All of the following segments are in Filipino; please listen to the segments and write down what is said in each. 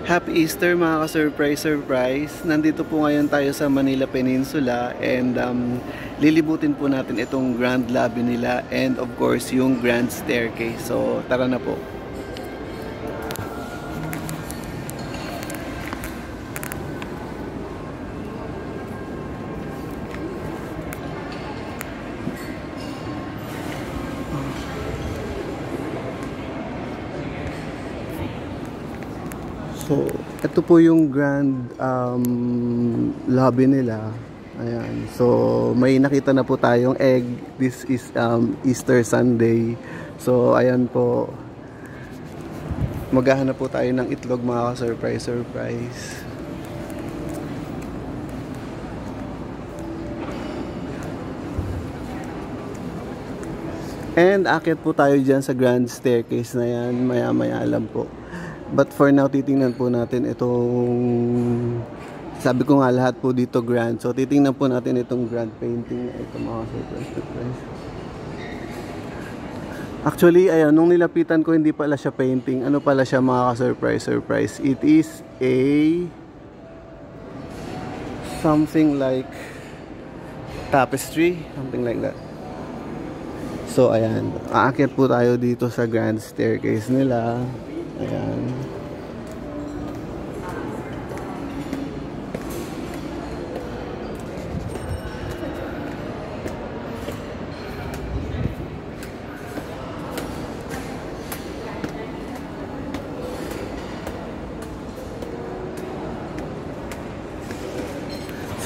Happy Easter mga ka-surprise. Nandito po ngayon tayo sa Manila Peninsula and lilibutin po natin itong Grand Lobby nila and of course yung Grand Staircase. So tara na po. So, ito po yung grand lobby nila. Ayan. So, may nakita na po tayong egg. This is Easter Sunday. So, ayan po. Maghahanap po tayo ng itlog mga ka-surprise. And akit po tayo dyan sa Grand Staircase na yan. Maya-maya lang po. But for now, titingnan po natin itong, sabi ko nga lahat po dito grand. So titingnan po natin itong grand painting na ito mga surprise. Actually, ayan, nung nilapitan ko hindi pala siya painting. Ano pala siya mga ka-surprise. It is a something like tapestry, something like that. So ayan, aakyat po tayo dito sa Grand Staircase nila. Ayan.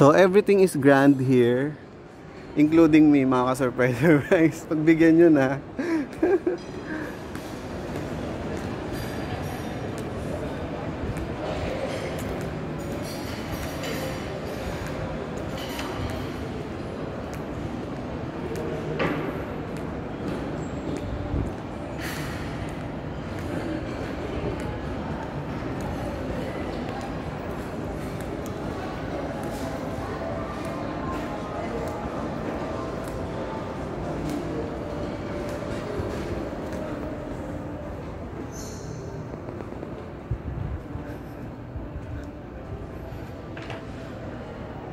So everything is grand here, including me mga ka-surprise. Pagbigyan nyo na.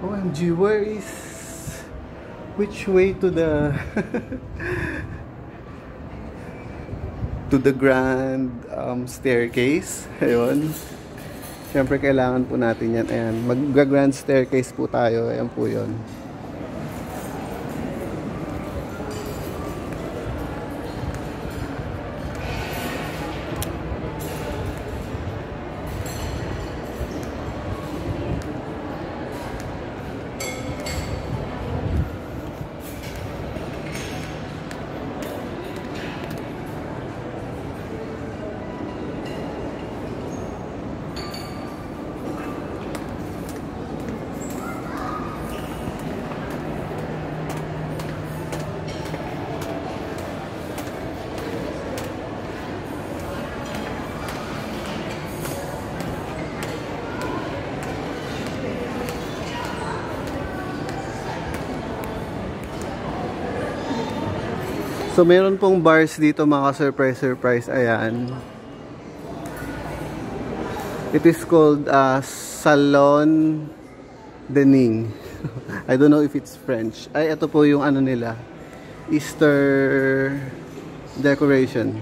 OMG, which way to the to the grand staircase? Ayun. Siyempre kailangan po natin yan. Ayan, mag-grand staircase po tayo. Ayan po yun. So meron pong bars dito mga surprise. Ayan. It is called Salon Dening. I don't know if it's French. Ay, ito po yung ano nila. Easter decoration.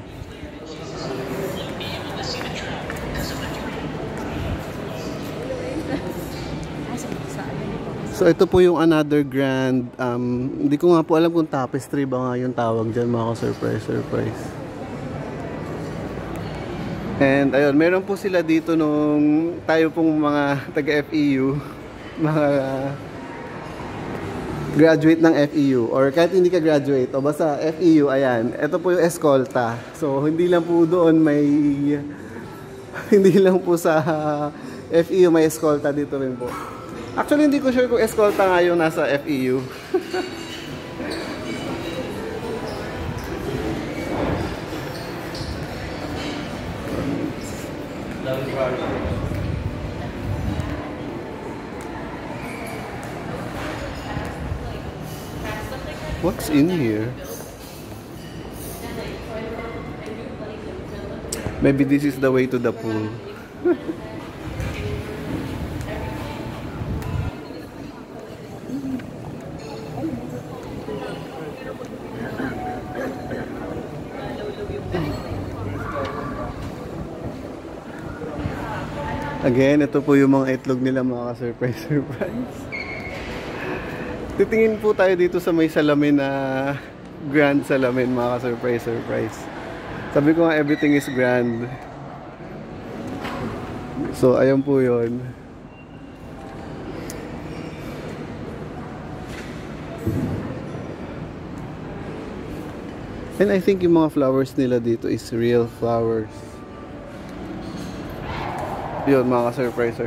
So ito po yung another grand, hindi ko nga po alam kung tapestry ba nga yung tawag dyan mga ka-surprise. And ayun, meron po sila dito nung tayo pong mga taga-FEU, mga graduate ng FEU, or kahit hindi ka graduate, o basta FEU, ayan, ito po yung eskolta. So hindi lang po doon may, hindi lang po sa FEU may eskolta, dito rin po. Actually, hindi ko sure kung eskolta nga yung nasa FEU. What's in here? Maybe this is the way to the pool. Again, ito po yung mga itlog nila, mga ka-surprise. Titingin po tayo dito sa may salamin na grand salamin, mga ka-surprise. Sabi ko nga, everything is grand. So, ayun po yun. And I think yung mga flowers nila dito is real flowers. Yun, mga ka-surprise.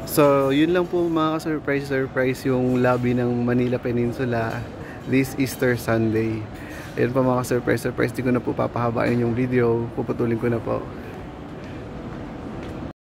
So, yun lang po mga ka-surprise yung lobby ng Manila Peninsula this Easter Sunday. Ayun po mga ka-surprise. Di ko na po papahabain yung video. Puputulin ko na po.